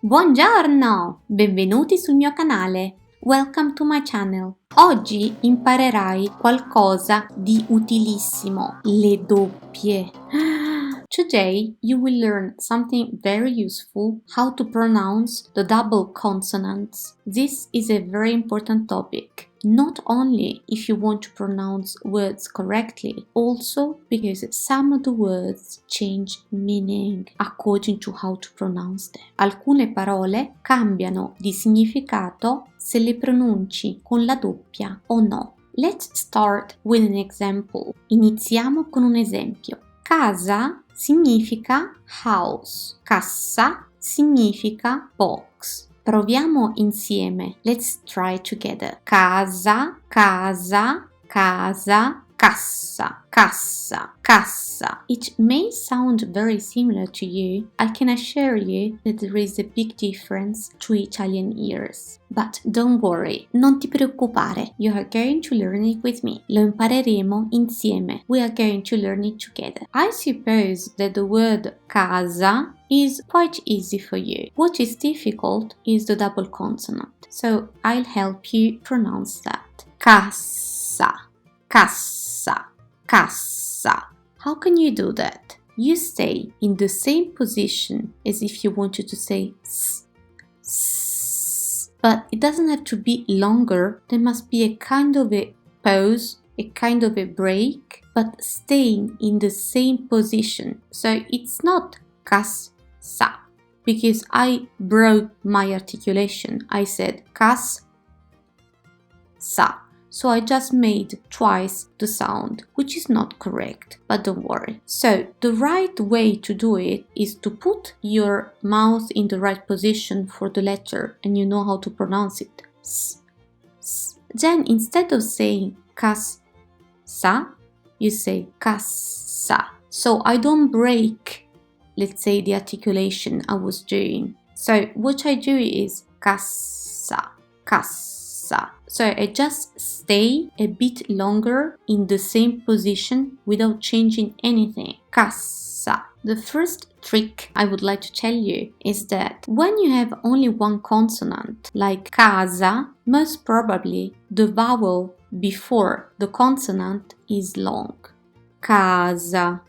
Buongiorno! Benvenuti sul mio canale. Welcome to my channel. Oggi imparerai qualcosa di utilissimo, le doppie. Today you will learn something very useful, how to pronounce the double consonants. This is a very important topic, not only if you want to pronounce words correctly, also because some of the words change meaning according to how to pronounce them. Alcune parole cambiano di significato se le pronunci con la doppia o no. Let's start with an example. Iniziamo con un esempio. Casa significa house, cassa significa box. Proviamo insieme. Let's try together. Casa, casa, casa, cassa, cassa, cassa. It may sound very similar to you. I can assure you that there is a big difference to Italian ears. But don't worry, non ti preoccupare. You are going to learn it with me. Lo impareremo insieme. We are going to learn it together. I suppose that the word casa is quite easy for you. What is difficult is the double consonant. So I'll help you pronounce that. Cassa, cassa, cassa. How can you do that? You stay in the same position as if you wanted to say s, s. But it doesn't have to be longer. There must be a kind of a pause, a kind of a break, but staying in the same position. So it's not cassa, because I broke my articulation. I said cassa. So I just made twice the sound, which is not correct, but don't worry. So the right way to do it is to put your mouth in the right position for the letter, and you know how to pronounce it. S, s. Then instead of saying cassa, you say cassa. So I don't break, let's say, the articulation I was doing. So what I do is cassa, cassa. So I just stay a bit longer in the same position without changing anything. Cassa. The first trick I would like to tell you is that when you have only one consonant, like casa, most probably the vowel before the consonant is long. Casa,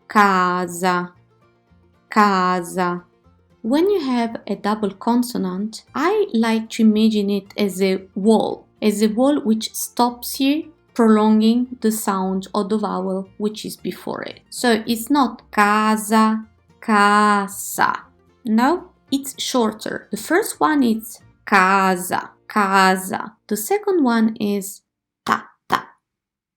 casa, casa. When you have a double consonant, I like to imagine it as a wall which stops you prolonging the sound of the vowel which is before it. So it's not casa, casa. No, it's shorter. The first one is casa, casa. The second one is ta, ta,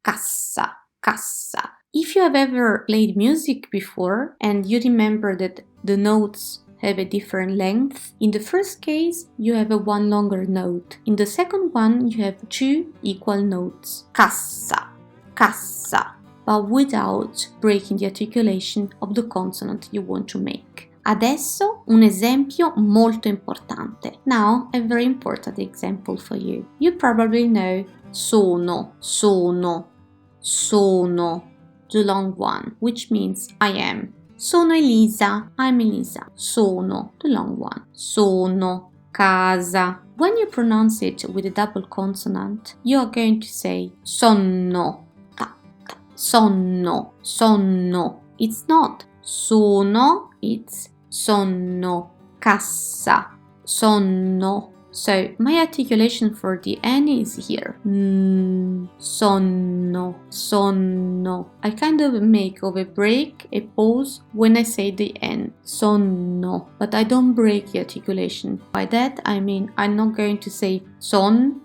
cassa, cassa. If you have ever played music before and you remember that the notes have a different length, in the first case you have a one longer note. In the second one you have two equal notes. Cassa, cassa, but without breaking the articulation of the consonant you want to make. Adesso un esempio molto importante. Now a very important example for you. You probably know sono, sono, sono, the long one, which means I am. Sono Elisa, I'm Elisa. Sono, the long one. Sono, casa. When you pronounce it with a double consonant, you are going to say sonno, ta, ta, sonno, sonno. It's not sono, it's sonno, cassa, sonno. So my articulation for the N is here. Sonno, sonno. I kind of make of a break, a pause when I say the N. Sonno. But I don't break the articulation. By that I mean I'm not going to say son,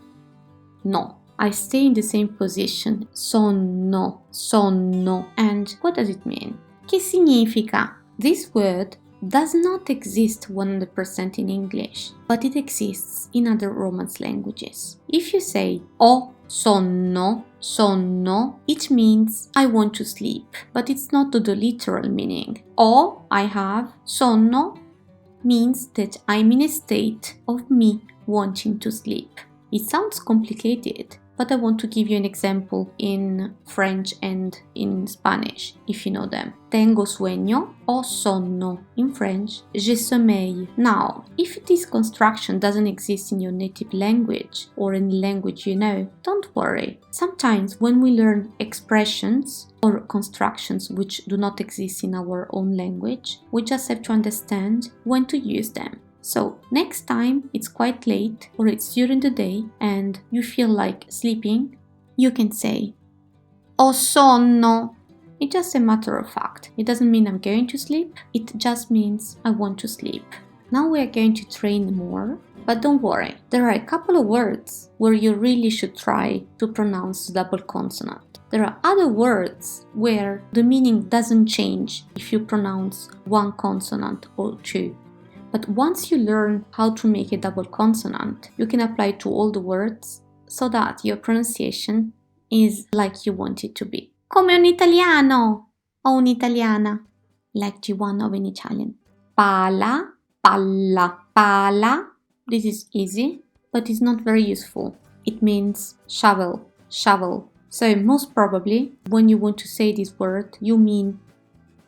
no. I stay in the same position. Sonno, sonno. And what does it mean? Che significa? This word does not exist 100% in English, but it exists in other Romance languages. If you say ho sonno, sonno, it means I want to sleep, but it's not the literal meaning. Ho, I have, sonno means that I'm in a state of me wanting to sleep. It sounds complicated, but I want to give you an example in French and in Spanish, if you know them. Tengo sueño, ho sonno. In French, j'ai sommeil. Now, if this construction doesn't exist in your native language or any language you know, don't worry. Sometimes when we learn expressions or constructions which do not exist in our own language, we just have to understand when to use them. So next time it's quite late or it's during the day and you feel like sleeping, you can say ho sonno. It's just a matter of fact. It doesn't mean I'm going to sleep, it just means I want to sleep. Now we are going to train more, but don't worry, there are a couple of words where you really should try to pronounce the double consonant. There are other words where the meaning doesn't change if you pronounce one consonant or two. But once you learn how to make a double consonant, you can apply it to all the words so that your pronunciation is like you want it to be. Come un italiano o un'italiana, like G1 of an Italian. Pala, palla, pala. This is easy, but it's not very useful. It means shovel, shovel. So most probably, when you want to say this word, you mean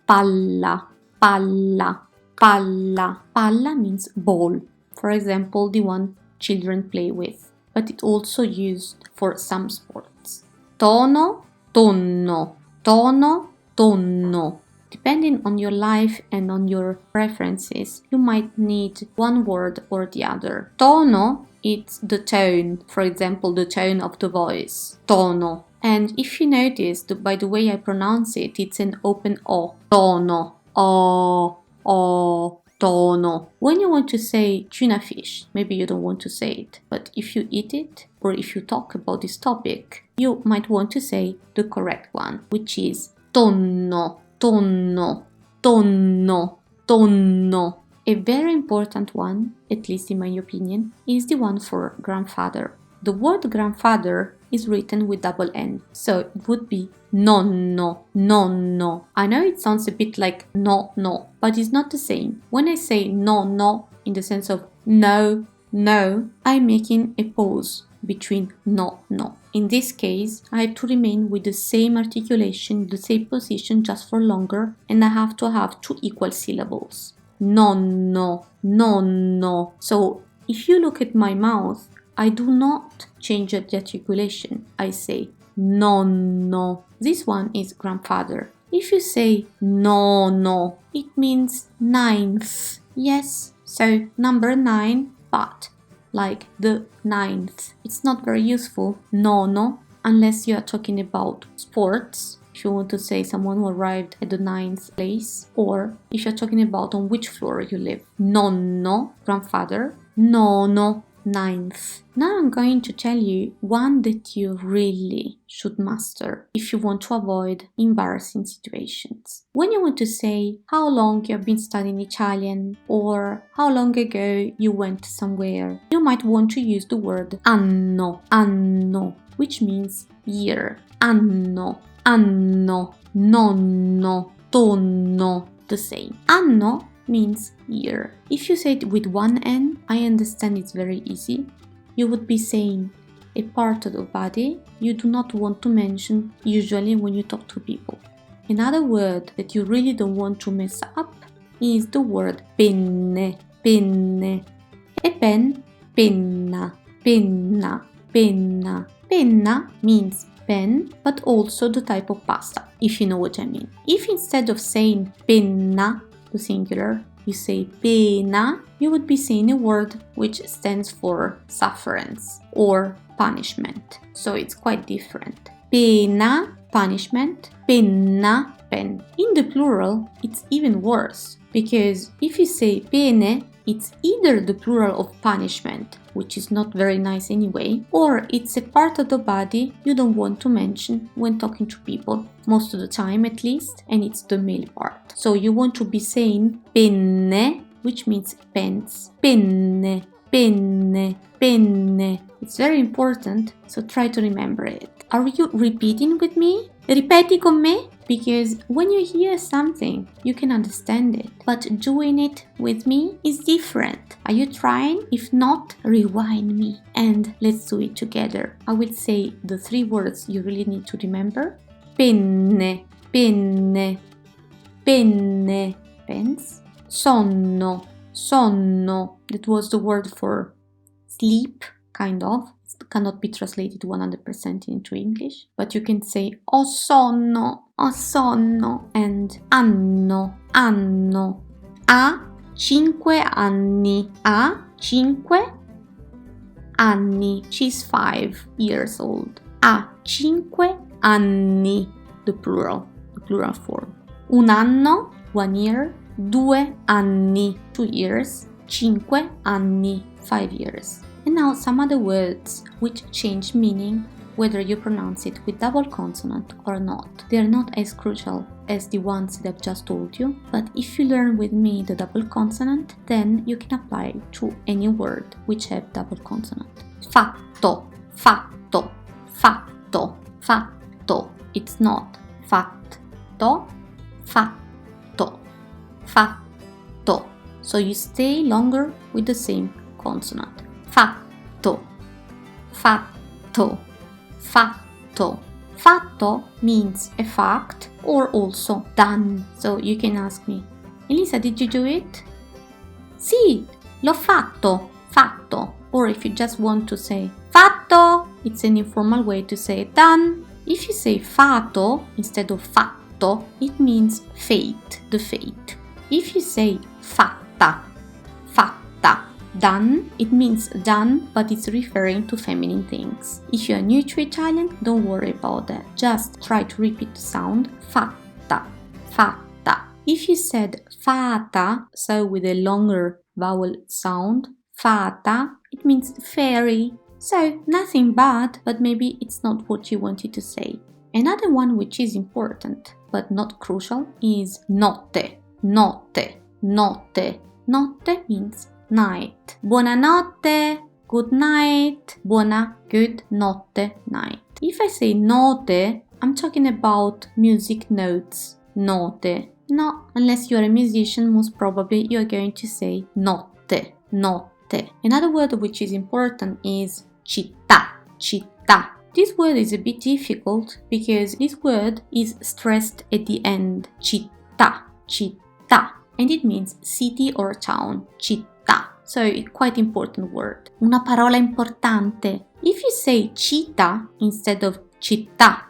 palla, palla. Palla. Palla means ball. For example, the one children play with. But it's also used for some sports. Tono, tonno. Tono, tonno. Depending on your life and on your preferences, you might need one word or the other. Tono, it's the tone. For example, the tone of the voice. Tono. And if you notice, by the way I pronounce it, it's an open O. Tono. O. O, tono. When you want to say tuna fish, maybe you don't want to say it, but if you eat it or if you talk about this topic, you might want to say the correct one, which is tonno, tonno, tonno, tonno. A very important one, at least in my opinion, is the one for grandfather. The word grandfather is written with double N, so it would be nonno, nonno. I know it sounds a bit like no, but it's not the same. When I say no, in the sense of no, I'm making a pause between no. In this case, I have to remain with the same articulation, the same position, just for longer, and I have to have two equal syllables. Nonno, nonno. So if you look at my mouth, I do not change the articulation. I say nonno. This one is grandfather. If you say nonno, it means ninth. Yes, so number 9, but like the ninth. It's not very useful, nonno, unless you are talking about sports. If you want to say someone who arrived at the 9th place, or if you're talking about on which floor you live. Nonno, grandfather. Nonno, 9th. Now I'm going to tell you one that you really should master if you want to avoid embarrassing situations. When you want to say how long you have been studying Italian or how long ago you went somewhere, you might want to use the word anno, anno, which means year. Anno, anno, nonno, tonno, the same. Anno means year. If you say it with one N, I understand it's very easy. You would be saying a part of the body you do not want to mention usually when you talk to people. Another word that you really don't want to mess up is the word penne, penne. A pen, penna, penna, penna. Penna means pen, but also the type of pasta, if you know what I mean. If instead of saying penna, the singular, you say pena, you would be saying a word which stands for sufferance or punishment. So it's quite different. Pena, punishment, penna, pen. In the plural, it's even worse, because if you say pene, it's either the plural of punishment, which is not very nice anyway, or it's a part of the body you don't want to mention when talking to people, most of the time at least, and it's the male part. So you want to be saying penne, which means pens, penne, penne, penne. It's very important, so try to remember it. Are you repeating with me? Ripeti con me? Because when you hear something, you can understand it. But doing it with me is different. Are you trying? If not, rewind me and let's do it together. I will say the 3 words you really need to remember. Penne, penne, penne, pens. Sonno, sonno. That was the word for sleep, kind of. It cannot be translated 100% into English, but you can say ho sonno, and anno, anno. Ha 5 anni, ha 5 anni. She's 5 years old. Ha 5 anni, the plural form. Un anno, 1 year. 2 anni, 2 years. 5 anni, 5 years. And now some other words which change meaning whether you pronounce it with double consonant or not. They are not as crucial as the ones that I've just told you, but if you learn with me the double consonant, then you can apply it to any word which have double consonant. Fatto, fatto, fatto, fatto. It's not fatto, fatto, fatto. So you stay longer with the same consonant. Fatto, fatto, fatto. Fatto means a fact or also done. So you can ask me, Elisa, did you do it? Sì, l'ho fatto, fatto. Or if you just want to say fatto, it's an informal way to say done. If you say fatto instead of fatto, it means fate, the fate. If you say fatta, fatta, done, it means done, but it's referring to feminine things. If you are new to Italian, don't worry about that. Just try to repeat the sound fatta, fatta. If you said fata, so with a longer vowel sound, fata, it means fairy. So nothing bad, but maybe it's not what you wanted to say. Another one which is important, but not crucial, is notte, notte, notte. Notte means night. Buonanotte, good night. Buona, good, notte, night. If I say note, I'm talking about music notes. Note. No, unless you're a musician, most probably you're going to say notte, notte. Another word which is important is città, città. This word is a bit difficult because this word is stressed at the end. Città, città. And it means city or town. Città. So it's quite important word. Una parola importante. If you say città instead of città,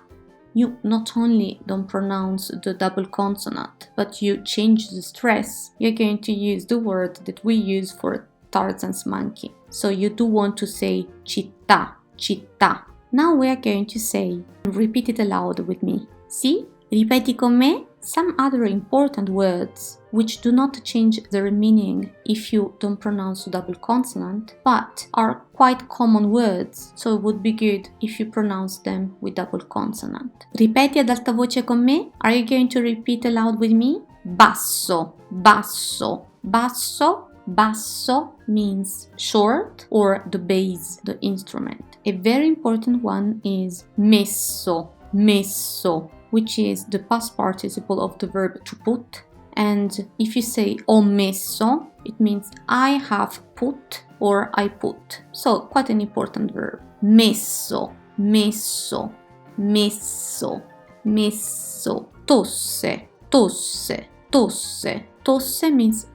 you not only don't pronounce the double consonant, but you change the stress. You're going to use the word that we use for Tarzan's monkey. So you do want to say città, città. Now we are going to say, repeat it aloud with me. Sì? Ripeti con me? Some other important words which do not change their meaning if you don't pronounce the double consonant, but are quite common words, so it would be good if you pronounce them with double consonant. Ripeti ad alta voce con me? Are you going to repeat aloud with me? Basso, basso, basso. Basso means short or the bass, the instrument. A very important one is messo, messo, which is the past participle of the verb to put. And if you say ho messo, it means I have put or I put. So quite an important verb. Messo, messo, messo, messo. Tosse, tosse, tosse. Tosse means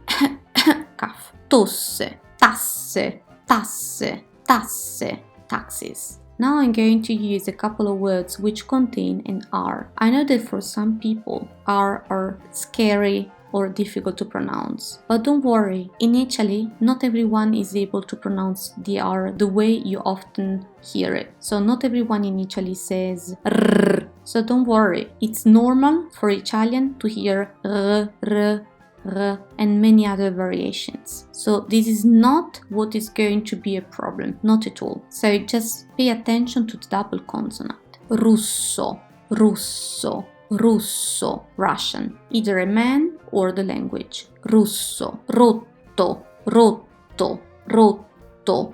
cough. Tosse, tasse, tasse, tasse, taxes. Now I'm going to use a couple of words which contain an R. I know that for some people R are scary or difficult to pronounce. But don't worry, in Italy, not everyone is able to pronounce the R the way you often hear it. So not everyone in Italy says R. So don't worry, it's normal for Italian to hear R, and many other variations. So this is not what is going to be a problem, not at all. So just pay attention to the double consonant. Russo, russo, russo, Russian, either a man or the language. Russo, rotto, rotto, rotto. rotto,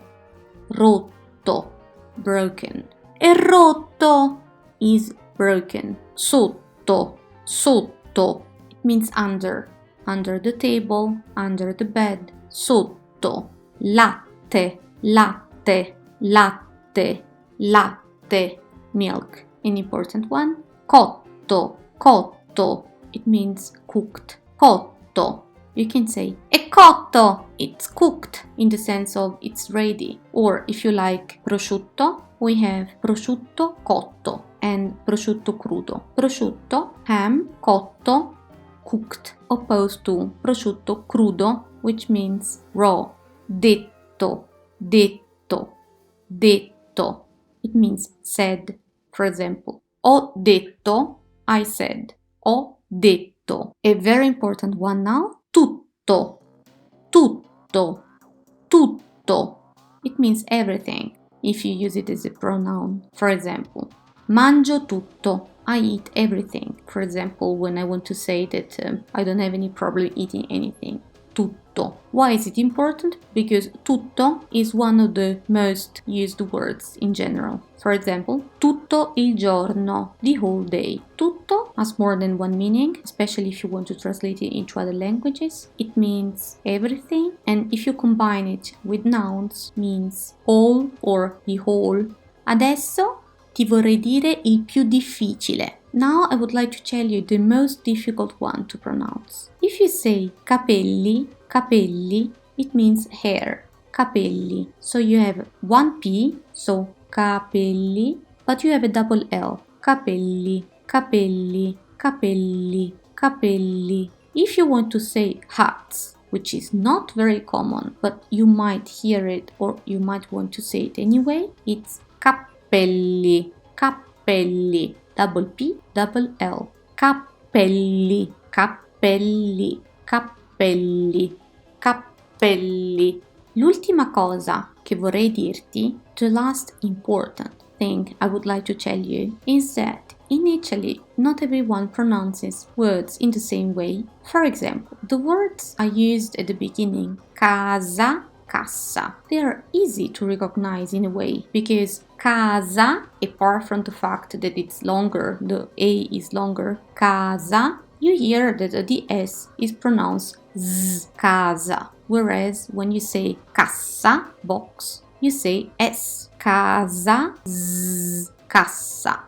rotto, broken. È rotto is broken. Sotto, sotto, it means under the table, under the bed. Sotto, latte, latte, latte, latte, milk, an important one. Cotto, cotto, it means cooked. Cotto, you can say è cotto, it's cooked in the sense of it's ready. Or if you like prosciutto, we have prosciutto cotto and prosciutto crudo. Prosciutto, ham, cotto, cooked, opposed to prosciutto crudo, which means raw. Detto, detto, detto, it means said. For example, ho detto, I said. Ho detto. A very important one now, tutto, tutto, tutto. It means everything if you use it as a pronoun. For example, mangio tutto, I eat everything. For example, when I want to say that I don't have any problem eating anything. Tutto. Why is it important? Because tutto is one of the most used words in general. For example, tutto il giorno, the whole day. Tutto has more than one meaning, especially if you want to translate it into other languages. It means everything, and if you combine it with nouns, means all or the whole. Adesso ti vorrei dire il più difficile. Now I would like to tell you the most difficult one to pronounce. If you say capelli, capelli, it means hair. Capelli. So you have one P, so capelli, but you have a double L. Capelli, capelli, capelli, capelli. If you want to say hats, which is not very common, but you might hear it or you might want to say it anyway, it's cappelli, cappelli, double P, double L, cappelli, cappelli, cappelli, cappelli. L'ultima cosa che vorrei dirti, the last important thing I would like to tell you, is that in Italy, not everyone pronounces words in the same way. For example, the words I used at the beginning, casa, cassa. They are easy to recognize in a way because casa, apart from the fact that it's longer, the A is longer, casa, you hear that the S is pronounced Z, casa. Whereas when you say cassa, box, you say S, casa, Z, cassa.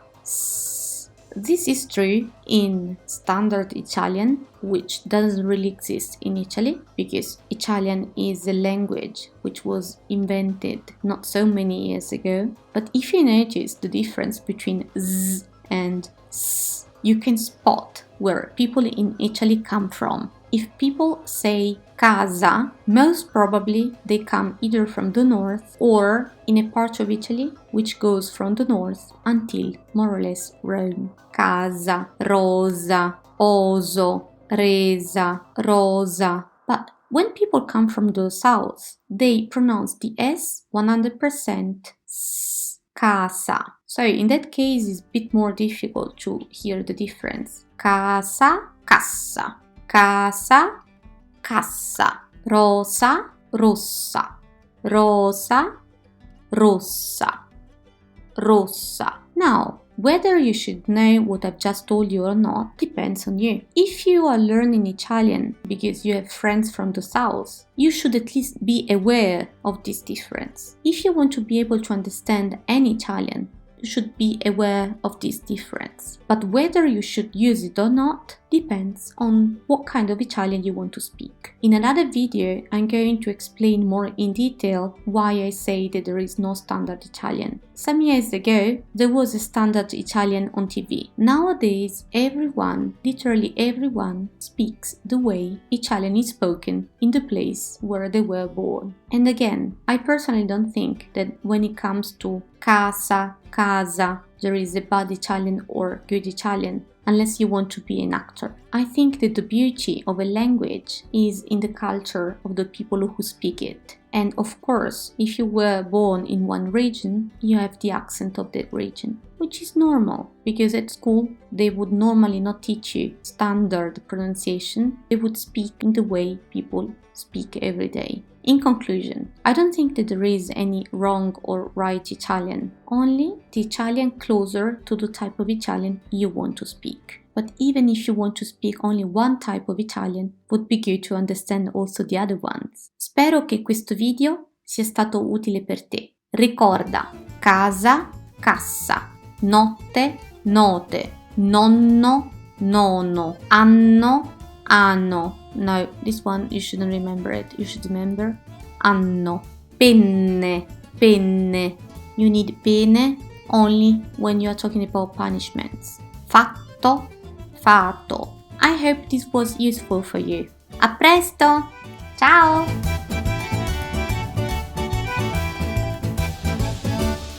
This is true in standard Italian, which doesn't really exist in Italy because Italian is a language which was invented not so many years ago. But if you notice the difference between Z and S, you can spot where people in Italy come from. If people say casa, most probably they come either from the north or in a part of Italy which goes from the north until more or less Rome. Casa, rosa, oso, resa, rosa. But when people come from the south, they pronounce the S 100% S, casa. So in that case, it's a bit more difficult to hear the difference. Casa, cassa. Casa, cassa. Rosa, rossa. Rosa, rossa. Rossa. Now, whether you should know what I've just told you or not depends on you. If you are learning Italian because you have friends from the south, you should at least be aware of this difference. If you want to be able to understand any Italian, you should be aware of this difference. But whether you should use it or not depends on what kind of Italian you want to speak. In another video, I'm going to explain more in detail why I say that there is no standard Italian. Some years ago, there was a standard Italian on TV. Nowadays, everyone, literally everyone, speaks the way Italian is spoken in the place where they were born. And again, I personally don't think that when it comes to casa, casa, there is a bad Italian or good Italian, unless you want to be an actor. I think that the beauty of a language is in the culture of the people who speak it. And of course, if you were born in one region, you have the accent of that region, which is normal, because at school they would normally not teach you standard pronunciation. They would speak in the way people speak every day. In conclusion, I don't think that there is any wrong or right Italian, only the Italian closer to the type of Italian you want to speak. But even if you want to speak only one type of Italian, would be good to understand also the other ones. Spero che questo video sia stato utile per te. Ricorda, casa, cassa, notte, note, nonno, nono, anno, anno. No, this one you shouldn't remember it. You should remember anno. Penne, penne. You need penne only when you are talking about punishments. Fatto, fato. I hope this was useful for you. A presto! Ciao!